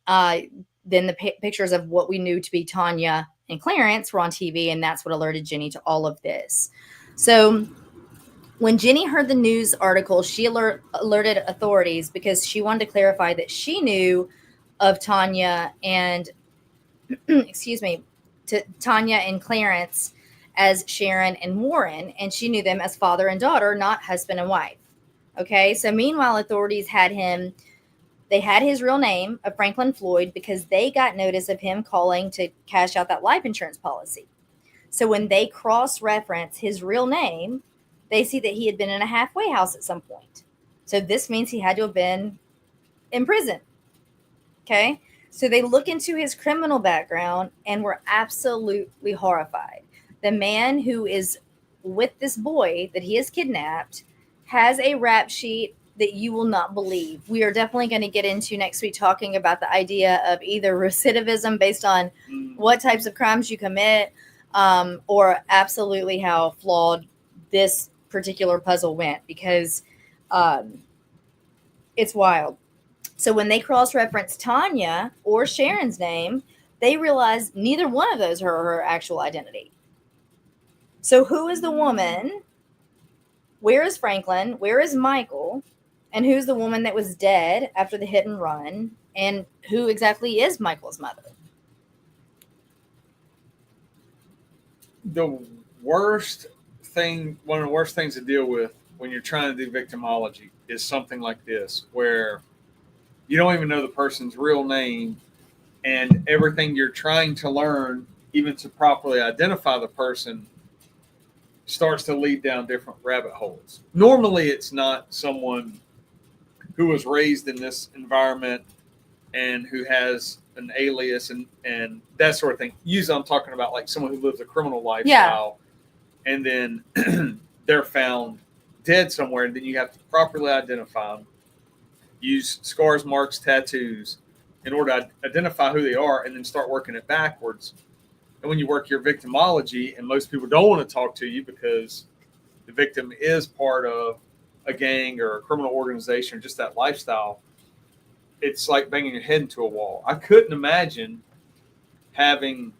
A: then the pictures of what we knew to be Tonya and Clarence were on TV, and that's what alerted Jenny to all of this. So When Jenny heard the news article, she alerted authorities because she wanted to clarify that she knew of Tonya and, Tonya and Clarence as Sharon and Warren, and she knew them as father and daughter, not husband and wife. Okay, so meanwhile, authorities had his real name of Franklin Floyd because they got notice of him calling to cash out that life insurance policy. So when they cross-reference his real name, they see that he had been in a halfway house at some point. So this means he had to have been in prison. Okay? So they look into his criminal background and were absolutely horrified. The man who is with this boy that he has kidnapped has a rap sheet that you will not believe. We are definitely going to get into next week talking about the idea of either recidivism based on what types of crimes you commit, or absolutely how flawed this particular puzzle went, because it's wild. So when they cross-reference Tonya or Sharon's name, they realize neither one of those are her actual identity. So who is the woman? Where is Franklin? Where is Michael? And who's the woman that was dead after the hit and run? And who exactly is Michael's mother?
B: The worst thing, one of the worst things to deal with when you're trying to do victimology is something like this, where you don't even know the person's real name, and everything you're trying to learn, even to properly identify the person, starts to lead down different rabbit holes. Normally, it's not someone who was raised in this environment and who has an alias and that sort of thing. Usually I'm talking about like someone who lives a criminal lifestyle, and then they're found dead somewhere, and then you have to properly identify them, use scars, marks, tattoos in order to identify who they are, and then start working it backwards. And when you work your victimology, and most people don't want to talk to you because the victim is part of a gang or a criminal organization or just that lifestyle, it's like banging your head into a wall. I couldn't imagine having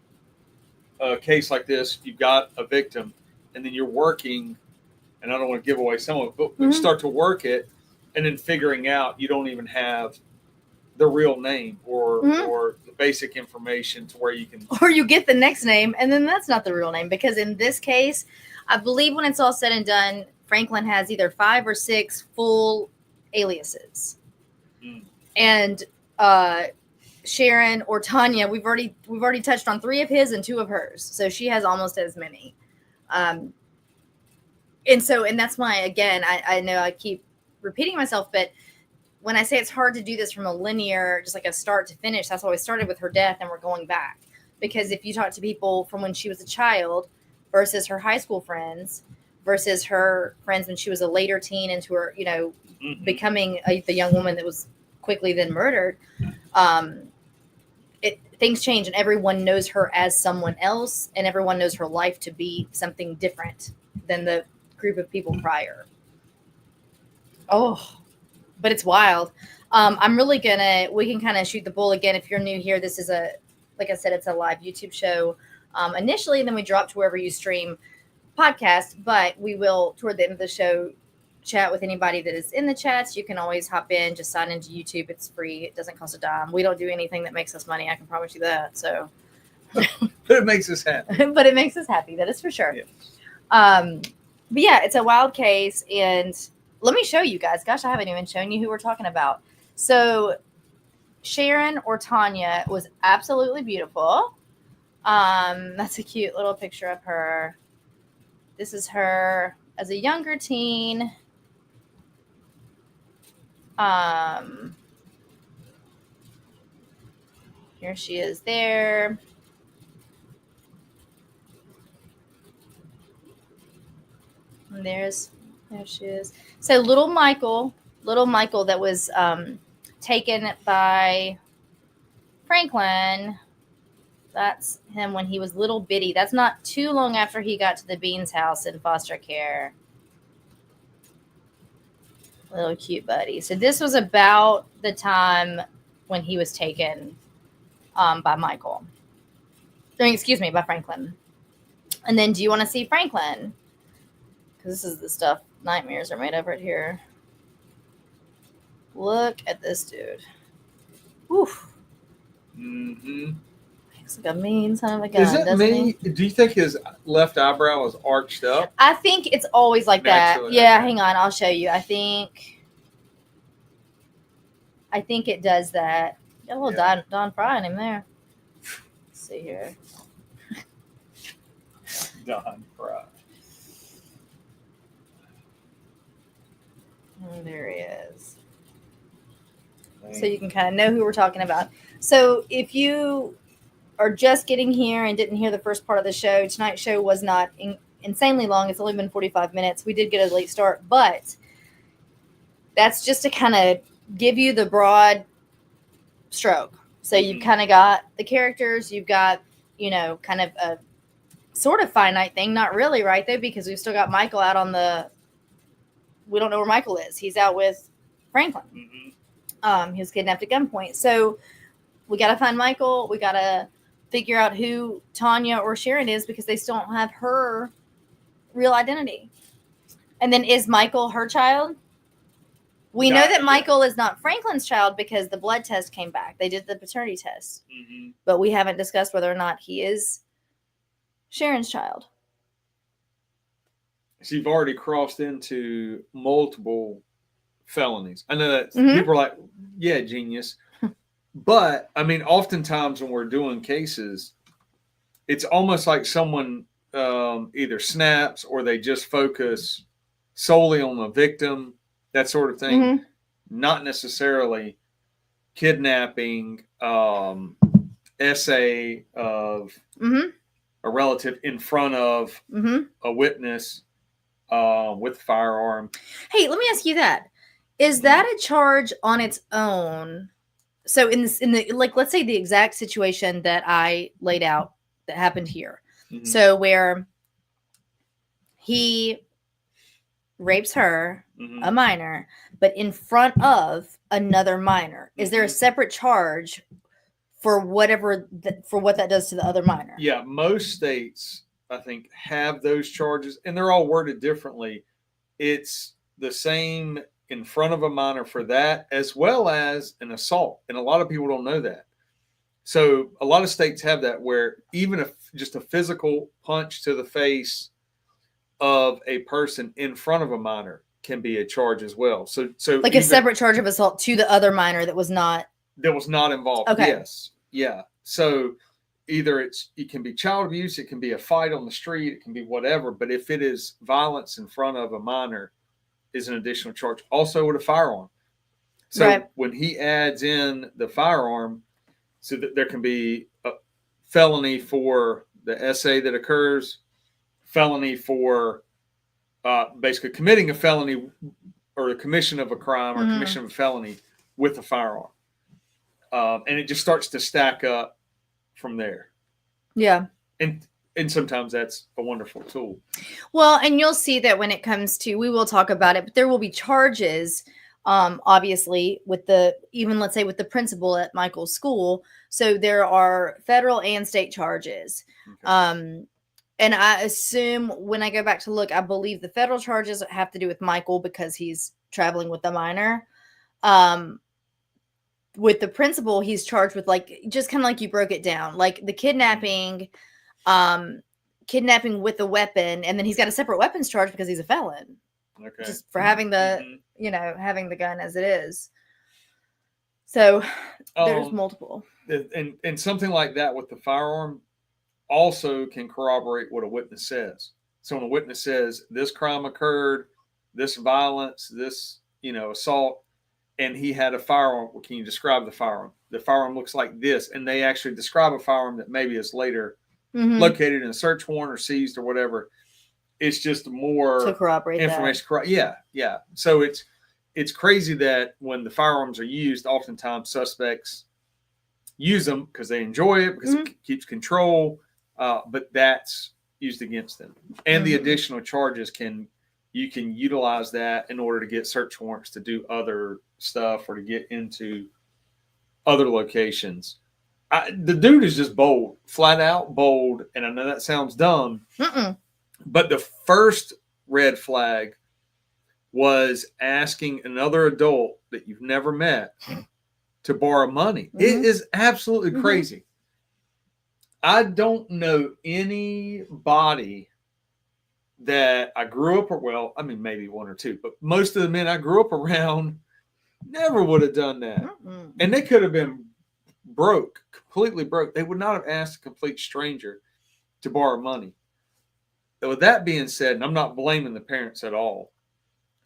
B: a case like this. You've got a victim, and then you're working, and I don't want to give away some of it, but you start to work it, and then figuring out you don't even have the real name or the basic information to where you can.
A: Or you get the next name, and then that's not the real name. Because in this case, I believe when it's all said and done, Franklin has either 5 or 6 full aliases. And Sharon or Tonya, we've already touched on 3 of his and 2 of hers. So she has almost as many. And that's why, again, I know I keep repeating myself, but when I say it's hard to do this from a linear, just like a start to finish, that's why we started with her death and we're going back. Because if you talk to people from when she was a child versus her high school friends versus her friends when she was a later teen into her, becoming the young woman that was quickly then murdered, things change, and everyone knows her as someone else, and everyone knows her life to be something different than the group of people prior. Oh, but it's wild. I'm really we can kind of shoot the bull again. If you're new here, this is like I said, it's a live YouTube show initially, and then we drop to wherever you stream podcasts, but we will, toward the end of the show, chat with anybody that is in the chats. You can always hop in, just sign into YouTube. It's free. It doesn't cost a dime. We don't do anything that makes us money. I can promise you that. So,
B: but it makes us happy.
A: But it makes us happy. That is for sure.
B: Yeah.
A: But yeah, it's a wild case. And let me show you guys. Gosh, I haven't even shown you who we're talking about. So Sharon or Tonya was absolutely beautiful. That's a cute little picture of her. This is her as a younger teen. Here she is there. And there she is. So little Michael that was taken by Franklin. That's him when he was little bitty. That's not too long after he got to the Beans house in foster care. Little cute buddy. So this was about the time when he was taken by Michael. By Franklin. And then do you want to see Franklin? Because this is the stuff nightmares are made of right here. Look at this dude. Oof.
B: Mm-hmm.
A: Looks like a mean son of a gun.
B: Is it me?
A: He?
B: Do you think his left eyebrow is arched up?
A: I think it's always like naturally, that. Yeah, hang on. I'll show you. I think it does that. Got a little Don Fry in him there. Let's see here.
B: Don Fry.
A: Oh, there he is. So you can kind of know who we're talking about. So if you are just getting here and didn't hear the first part of the show, tonight's show was not insanely long. It's only been 45 minutes. We did get a late start, but that's just to kind of give you the broad stroke. So you've kind of got the characters, you've got, kind of a sort of finite thing. Not really, right, though, because we've still got Michael out on we don't know where Michael is. He's out with Franklin. Mm-hmm. He was kidnapped at gunpoint. So we got to find Michael. We got to figure out who Tonya or Sharon is, because they still don't have her real identity. And then, is Michael her child? We know that Michael is not Franklin's child because the blood test came back. They did the paternity test. Mm-hmm. But we haven't discussed whether or not he is Sharon's child.
B: So you've already crossed into multiple felonies. I know that people are like, yeah, genius. But, I mean, oftentimes when we're doing cases, it's almost like someone either snaps or they just focus solely on the victim, that sort of thing. Mm-hmm. Not necessarily kidnapping, essay of a relative in front of a witness with a firearm.
A: Hey, let me ask you that. Is that a charge on its own? So in the like, let's say the exact situation that I laid out that happened here. Mm-hmm. So where he rapes her, a minor, but in front of another minor. Is there a separate charge for what that does to the other minor?
B: Yeah, most states, I think, have those charges, and they're all worded differently. It's the same in front of a minor for that, as well as an assault. And a lot of people don't know that. So a lot of states have that, where even just a physical punch to the face of a person in front of a minor can be a charge as well. So
A: like a separate charge of assault to the other minor that was not
B: involved. Okay. Yes. Yeah. So either it can be child abuse, it can be a fight on the street, it can be whatever. But if it is violence in front of a minor, is an additional charge. Also with a firearm. So when he adds in the firearm, so that there can be a felony for the essay that occurs, felony for basically committing a felony or the commission of a crime or commission of a felony with a firearm. And it just starts to stack up from there.
A: Yeah.
B: And sometimes that's a wonderful tool.
A: Well, and you'll see that when it comes to, we will talk about it, but there will be charges, obviously, let's say with the principal at Michael's school. So there are federal and state charges. Okay. And I assume when I go back to look, I believe the federal charges have to do with Michael because he's traveling with the minor. With the principal, he's charged with just kind of like you broke it down, like the kidnapping with a weapon, and then he's got a separate weapons charge because he's a felon. Okay. Just for having having the gun as it is. So there's multiple.
B: And something like that with the firearm also can corroborate what a witness says. So when a witness says this crime occurred, this violence, this, assault, and he had a firearm, well, can you describe the firearm? The firearm looks like this, and they actually describe a firearm that maybe is later located in a search warrant or seized or whatever. It's just more
A: to corroborate
B: information. Yeah. So it's crazy that when the firearms are used, oftentimes suspects use them because they enjoy it, because it keeps control. But that's used against them. And the additional charges you can utilize that in order to get search warrants to do other stuff or to get into other locations. The dude is just bold, flat out bold. And I know that sounds dumb, but the first red flag was asking another adult that you've never met to borrow money. Mm-hmm. It is absolutely crazy. I don't know anybody that I grew up, maybe one or two, but most of the men I grew up around never would have done that. Mm-hmm. And they could have been completely broke. They would not have asked a complete stranger to borrow money. So with that being said, and I'm not blaming the parents at all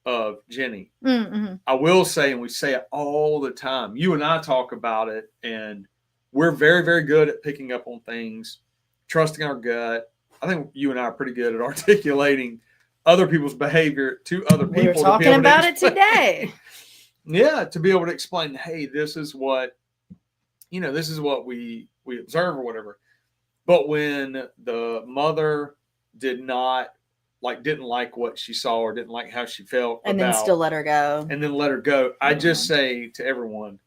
B: of Jenny, I will say, and we say it all the time, you and I talk about it, and we're very, very good at picking up on things, trusting our gut. I think you and I are pretty good at articulating other people's behavior to other people.
A: We were talking about it today.
B: Yeah, to be able to explain, hey, this is what we observe or whatever. But when the mother didn't like what she saw or didn't like how she felt,
A: and then still let her go,
B: I just say to everyone,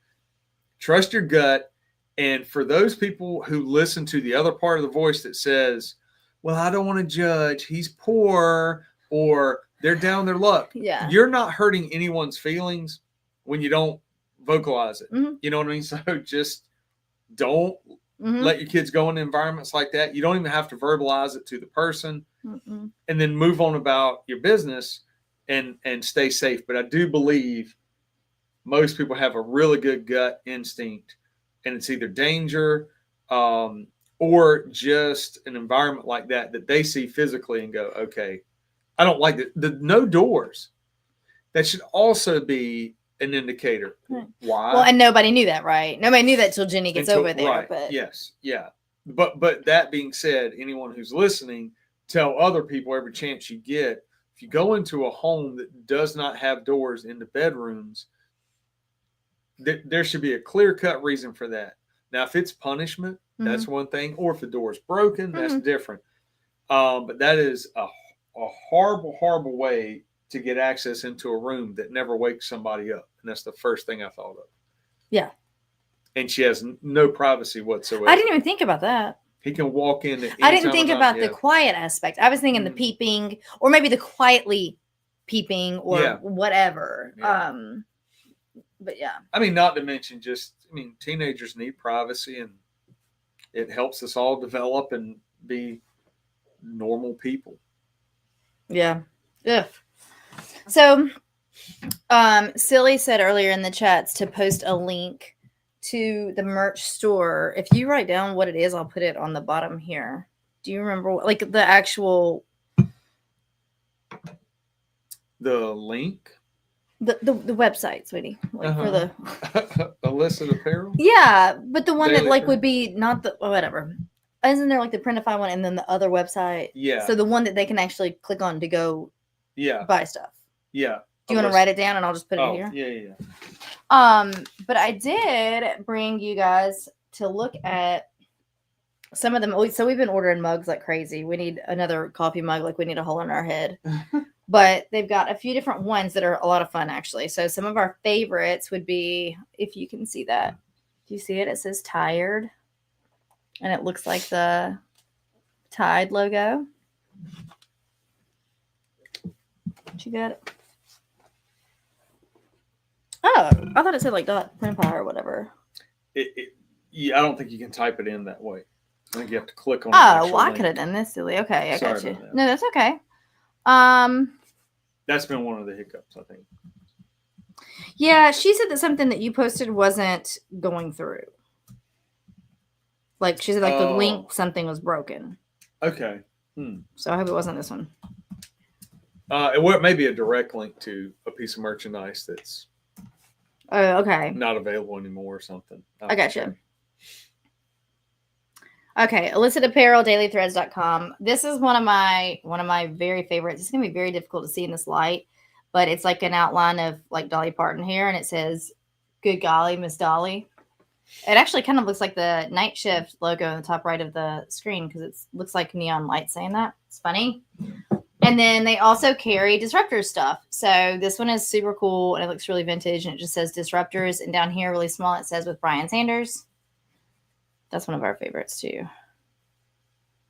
B: trust your gut. And for those people who listen to the other part of the voice that says, well, I don't want to judge, he's poor, or they're down their luck.
A: Yeah.
B: You're not hurting anyone's feelings when you don't vocalize it. Mm-hmm. You know what I mean? So just don't let your kids go into environments like that. You don't even have to verbalize it to the person. Mm-mm. And then move on about your business and stay safe. But I do believe most people have a really good gut instinct, and it's either danger or just an environment like that they see physically and go, okay, I don't like it. The no doors. That should also be an indicator. Why?
A: Well, and nobody knew that, right? Nobody knew that till Jenny gets over there.
B: Right. But yes, yeah. But that being said, anyone who's listening, tell other people every chance you get. If you go into a home that does not have doors in the bedrooms, there should be a clear-cut reason for that. Now, if it's punishment, that's one thing. Or if the door is broken, that's different. But that is a horrible, horrible way to get access into a room that never wakes somebody up. And that's the first thing I thought of.
A: Yeah.
B: And she has no privacy whatsoever.
A: I didn't even think about that.
B: He can walk in.
A: I didn't think about the quiet aspect. I was thinking the peeping, or maybe the quietly peeping, or whatever. Yeah. But yeah.
B: I mean, not to mention teenagers need privacy, and it helps us all develop and be normal people.
A: Yeah. Ugh. So, Silly said earlier in the chats to post a link to the merch store. If you write down what it is, I'll put it on the bottom here. Do you remember like the actual
B: link?
A: The website, sweetie. Like for the
B: illicit apparel?
A: Yeah, but the one that would be not the whatever. Isn't there like the Printify one and then the other website?
B: Yeah.
A: So the one that they can actually click on to go buy stuff.
B: Yeah.
A: Do you want to write it down and I'll just put it here?
B: Yeah.
A: But I did bring you guys to look at some of them. So we've been ordering mugs like crazy. We need another coffee mug, like we need a hole in our head. But they've got a few different ones that are a lot of fun, actually. So some of our favorites would be, if you can see that. Do you see it? It says Tired. And it looks like the Tide logo. You got it? Oh, I thought it said like .printify or whatever.
B: I don't think you can type it in that way. I think you have to click on.
A: Oh, well, I could have done this, silly. Okay, I got you. No, that's okay.
B: That's been one of the hiccups, I think.
A: Yeah, she said that something that you posted wasn't going through. Like she said, like the link, something was broken.
B: Okay.
A: So I hope it wasn't this one.
B: It may be a direct link to a piece of merchandise that's
A: okay,
B: not available anymore or something.
A: I got you. Okay, illicit apparel, dailythreads.com. This is one of my very favorites. It's gonna be very difficult to see in this light, but it's like an outline of like Dolly Parton here, and it says, "Good golly, Miss Dolly." It actually kind of looks like the Night Shift logo in the top right of the screen because it looks like neon light saying that. It's funny. And then they also carry Disruptors stuff. So this one is super cool and it looks really vintage and it just says Disruptors. And down here, really small, it says with Brian Sanders. That's one of our favorites too.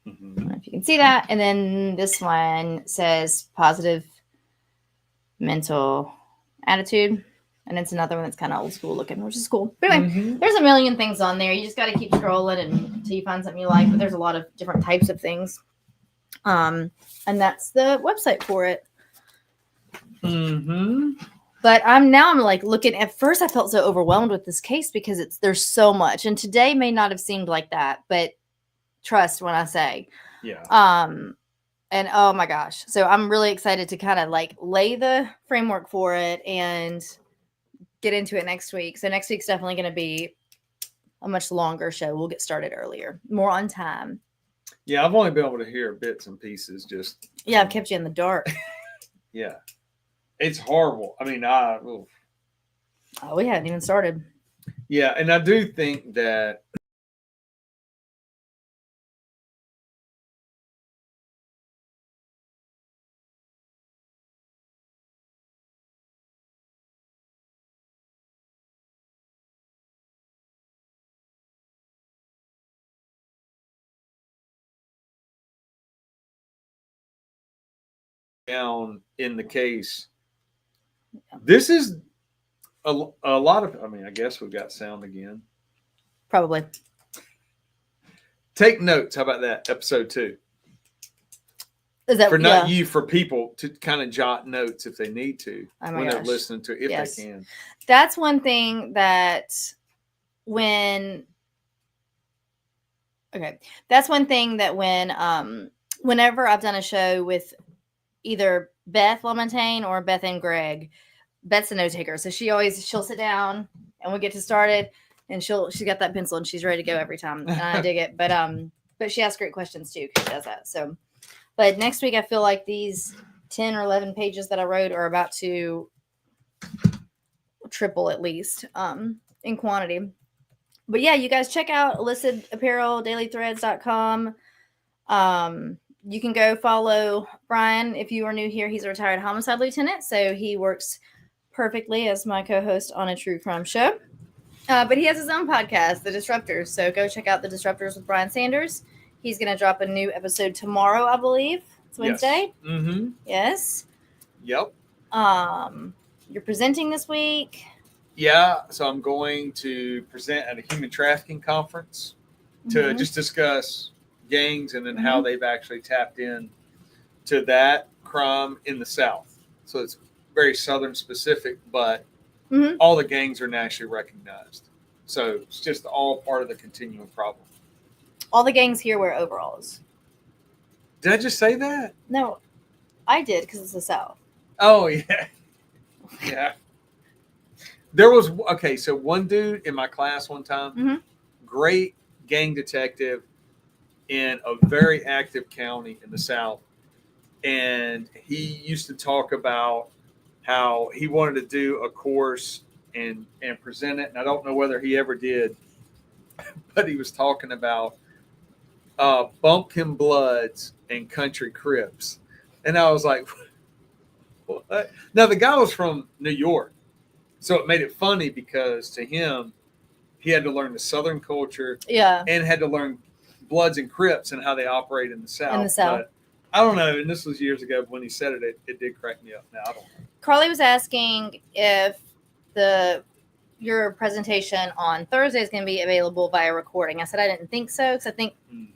A: I don't know if you can see that. And then this one says positive mental attitude. And it's another one that's kind of old school looking, which is cool. But anyway, there's a million things on there. You just got to keep scrolling until you find something you like. But there's a lot of different types of things. And that's the website for it. But I'm like looking. At first, I felt so overwhelmed with this case because there's so much. And today may not have seemed like that, but trust when I say, and oh my gosh. So I'm really excited to kind of like lay the framework for it and get into it next week. So next week's definitely going to be a much longer show. We'll get started earlier, more on time.
B: Yeah, I've only been able to hear bits and pieces.
A: I've kept you in the dark.
B: Yeah, it's horrible. I mean,
A: we hadn't even started.
B: Yeah, and I do think that down in the case. This is a lot of, I mean, I guess we've got sound again.
A: Probably.
B: Take notes. How about that? Episode 2.
A: Is that
B: for people to kind of jot notes if they need to when they're listening to it, if they can.
A: That's one thing that whenever I've done a show with either Beth LaMontagne or Beth and Greg, Beth's a note taker. So she'll sit down and we'll get to started and she's got that pencil and she's ready to go every time. And I dig it. But she asks great questions too, because she does that. So, but next week I feel like these 10 or 11 pages that I wrote are about to triple at least in quantity. But yeah, you guys check out Illicit Apparel, dailythreads.com. You can go follow Brian. If you are new here, he's a retired homicide lieutenant. So he works perfectly as my co-host on a true crime show. But he has his own podcast, The Disruptors. So go check out The Disruptors with Brian Sanders. He's going to drop a new episode tomorrow, I believe. It's Wednesday.
B: Yes. Mm-hmm.
A: Yes.
B: Yep.
A: You're presenting this week.
B: Yeah. So I'm going to present at a human trafficking conference to just discuss gangs and then how they've actually tapped in to that crime in the South. So it's very Southern specific, but all the gangs are nationally recognized. So it's just all part of the continuum problem.
A: All the gangs here wear overalls.
B: Did I just say that?
A: No, I did because it's the South.
B: Oh, yeah. Yeah. There was, so one dude in my class one time, great gang detective in a very active county in the South. And he used to talk about how he wanted to do a course and present it. And I don't know whether he ever did, but he was talking about Bumpkin Bloods and Country Crips. And I was like, what? Now, the guy was from New York. So it made it funny because to him, he had to learn the Southern culture and had to learn Bloods and Crips and how they operate in the South. But I don't know. And this was years ago. But when he said it, it did crack me up. Now, I don't know.
A: Carly was asking if your presentation on Thursday is going to be available via recording. I said I didn't think so because I think, okay.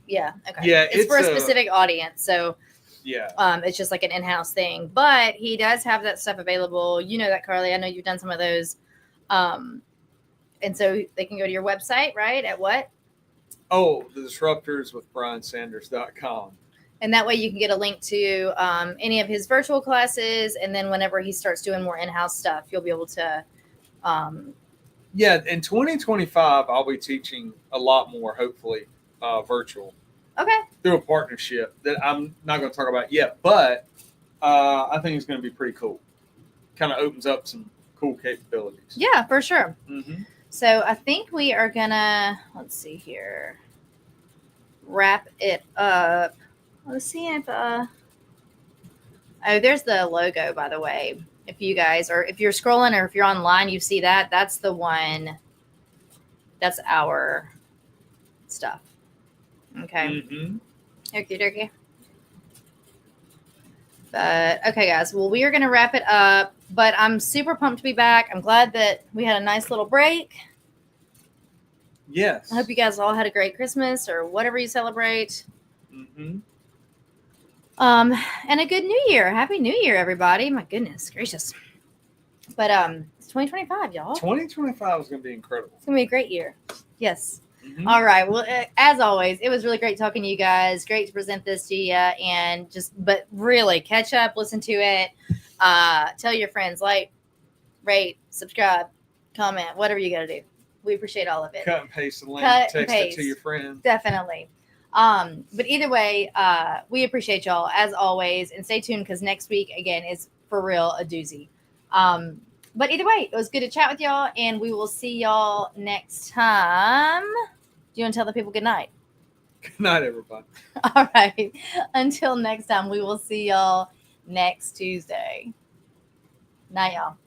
A: Yeah, it's for a specific audience. So it's just like an in-house thing. But he does have that stuff available. You know that, Carly. I know you've done some of those. And so they can go to your website, right? At what?
B: Oh, the Disruptors with BrianSanders.com.
A: And that way you can get a link to any of his virtual classes. And then whenever he starts doing more in-house stuff, you'll be able to.
B: In 2025, I'll be teaching a lot more, hopefully, virtual.
A: Okay.
B: Through a partnership that I'm not going to talk about yet, but I think it's going to be pretty cool. Kind of opens up some cool capabilities.
A: Yeah, for sure. So I think we are going to, let's see here, wrap it up. Let's see if, there's the logo, by the way. If you guys are, if you're scrolling or if you're online, you see that. That's the one. That's our stuff. Okay. Okie dokie. But okay, guys. Well, we are going to wrap it up. But I'm super pumped to be back. I'm glad that we had a nice little break.
B: Yes.
A: I hope you guys all had a great Christmas or whatever you celebrate.
B: Mm-hmm.
A: And a good New Year. Happy New Year, everybody. My goodness gracious. But it's 2025, y'all.
B: 2025 is going to be incredible.
A: It's going to be a great year. Yes. Mm-hmm. All right. Well, as always, it was really great talking to you guys. Great to present this to you. And but really, catch up, listen to it. Tell your friends, like, rate, subscribe, comment, whatever you got to do. We appreciate all of it.
B: Cut and paste the link. Text it to your friends.
A: Definitely. But either way, we appreciate y'all as always. And stay tuned because next week, again, is for real a doozy. But either way, it was good to chat with y'all, and we will see y'all next time. Do you want to tell the people good night?
B: Good night, everybody.
A: All right. Until next time, we will see y'all next Tuesday. Night, y'all.